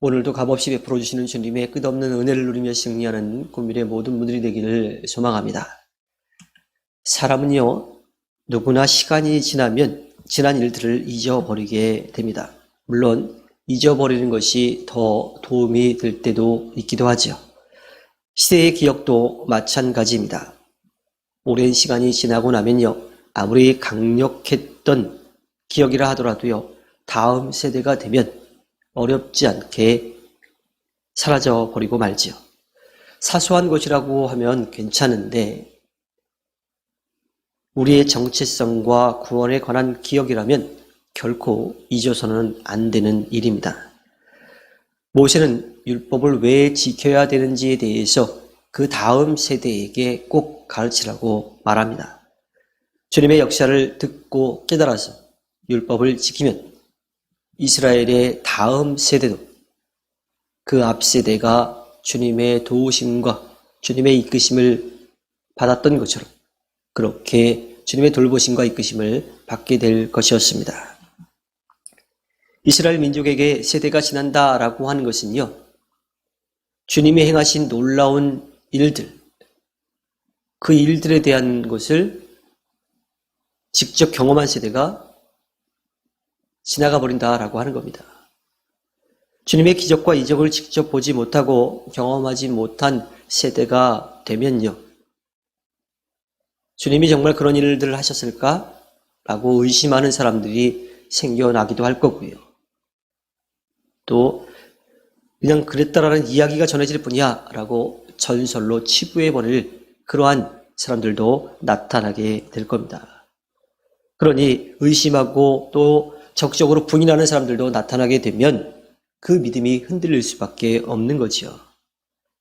오늘도 값없이 베풀어 주시는 주님의 끝없는 은혜를 누리며 승리하는 국민의 모든 분들이 되기를 소망합니다. 사람은요, 누구나 시간이 지나면 지난 일들을 잊어버리게 됩니다. 물론 잊어버리는 것이 더 도움이 될 때도 있기도 하죠. 시대의 기억도 마찬가지입니다. 오랜 시간이 지나고 나면요, 아무리 강력했던 기억이라 하더라도요, 다음 세대가 되면 어렵지 않게 사라져 버리고 말지요. 사소한 것이라고 하면 괜찮은데 우리의 정체성과 구원에 관한 기억이라면 결코 잊어서는 안 되는 일입니다. 모세는 율법을 왜 지켜야 되는지에 대해서 그 다음 세대에게 꼭 가르치라고 말합니다. 주님의 역사를 듣고 깨달아서 율법을 지키면 이스라엘의 다음 세대도 그 앞 세대가 주님의 도우심과 주님의 이끄심을 받았던 것처럼 그렇게 주님의 돌보심과 이끄심을 받게 될 것이었습니다. 이스라엘 민족에게 세대가 지난다라고 하는 것은요, 주님이 행하신 놀라운 일들, 그 일들에 대한 것을 직접 경험한 세대가 지나가 버린다라고 하는 겁니다. 주님의 기적과 이적을 직접 보지 못하고 경험하지 못한 세대가 되면요, 주님이 정말 그런 일들을 하셨을까? 라고 의심하는 사람들이 생겨나기도 할 거고요. 또 그냥 그랬다라는 이야기가 전해질 뿐이야 라고 전설로 치부해버릴 그러한 사람들도 나타나게 될 겁니다. 그러니 의심하고 또 적극적으로 부인하는 사람들도 나타나게 되면 그 믿음이 흔들릴 수밖에 없는 거지요.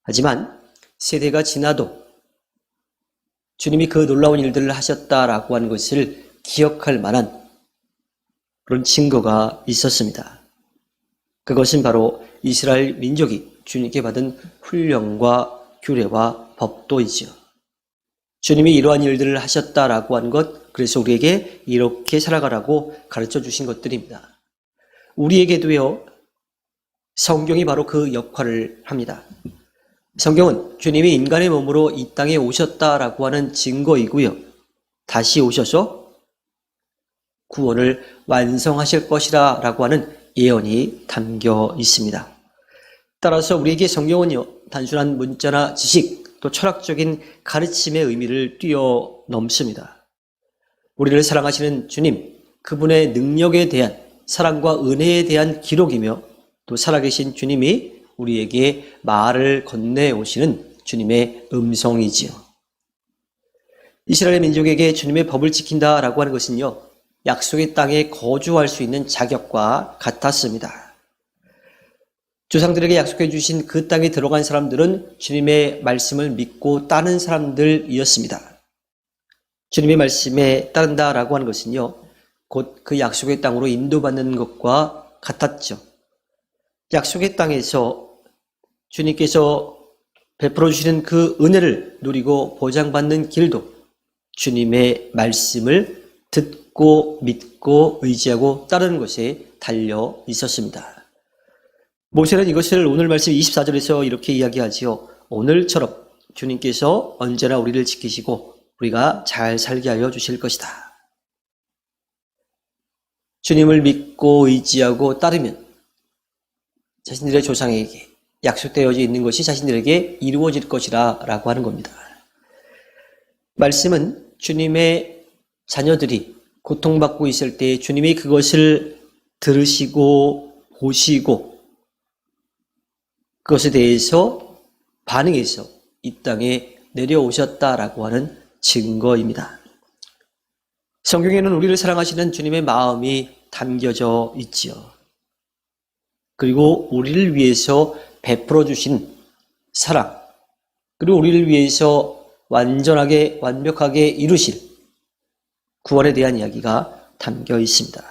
하지만 세대가 지나도 주님이 그 놀라운 일들을 하셨다라고 하는 것을 기억할 만한 그런 증거가 있었습니다. 그것은 바로 이스라엘 민족이 주님께 받은 훈련과 규례와 법도이지요. 주님이 이러한 일들을 하셨다라고 하는 것, 그래서 우리에게 이렇게 살아가라고 가르쳐 주신 것들입니다. 우리에게도요, 성경이 바로 그 역할을 합니다. 성경은 주님이 인간의 몸으로 이 땅에 오셨다라고 하는 증거이고요, 다시 오셔서 구원을 완성하실 것이라 라고 하는 예언이 담겨 있습니다. 따라서 우리에게 성경은요, 단순한 문자나 지식, 또 철학적인 가르침의 의미를 뛰어넘습니다. 우리를 사랑하시는 주님, 그분의 능력에 대한 사랑과 은혜에 대한 기록이며 또 살아계신 주님이 우리에게 말을 건네오시는 주님의 음성이지요. 이스라엘 민족에게 주님의 법을 지킨다라고 하는 것은요, 약속의 땅에 거주할 수 있는 자격과 같았습니다. 조상들에게 약속해 주신 그 땅에 들어간 사람들은 주님의 말씀을 믿고 따르는 사람들이었습니다. 주님의 말씀에 따른다라고 하는 것은요, 곧 그 약속의 땅으로 인도받는 것과 같았죠. 약속의 땅에서 주님께서 베풀어 주시는 그 은혜를 누리고 보장받는 길도 주님의 말씀을 듣고 믿고 의지하고 따르는 것에 달려 있었습니다. 모세는 이것을 오늘 말씀 24절에서 이렇게 이야기하지요. 오늘처럼 주님께서 언제나 우리를 지키시고 우리가 잘 살게 하여 주실 것이다. 주님을 믿고 의지하고 따르면 자신들의 조상에게 약속되어 있는 것이 자신들에게 이루어질 것이라 라고 하는 겁니다. 말씀은 주님의 자녀들이 고통받고 있을 때 주님이 그것을 들으시고 보시고 그것에 대해서 반응해서 이 땅에 내려오셨다라고 하는 증거입니다. 성경에는 우리를 사랑하시는 주님의 마음이 담겨져 있지요. 그리고 우리를 위해서 베풀어 주신 사랑, 그리고 우리를 위해서 완전하게 완벽하게 이루실 구원에 대한 이야기가 담겨 있습니다.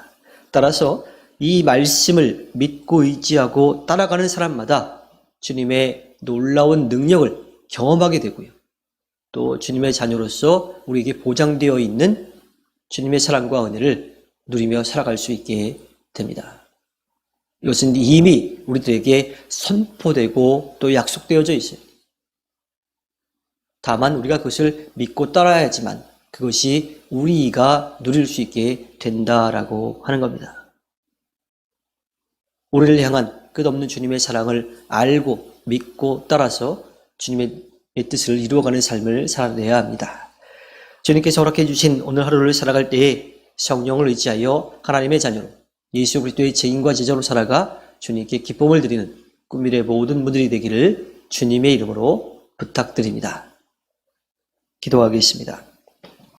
따라서 이 말씀을 믿고 의지하고 따라가는 사람마다 주님의 놀라운 능력을 경험하게 되고요, 또 주님의 자녀로서 우리에게 보장되어 있는 주님의 사랑과 은혜를 누리며 살아갈 수 있게 됩니다. 이것은 이미 우리들에게 선포되고 또 약속되어져 있어요. 다만 우리가 그것을 믿고 따라야지만 그것이 우리가 누릴 수 있게 된다라고 하는 겁니다. 우리를 향한 끝없는 주님의 사랑을 알고 믿고 따라서 주님의 뜻을 이루어가는 삶을 살아내야 합니다. 주님께서 허락해 주신 오늘 하루를 살아갈 때에 성령을 의지하여 하나님의 자녀로 예수 그리스도의 증인과 제자로 살아가 주님께 기쁨을 드리는 꿈미래 모든 분들이 되기를 주님의 이름으로 부탁드립니다. 기도하겠습니다.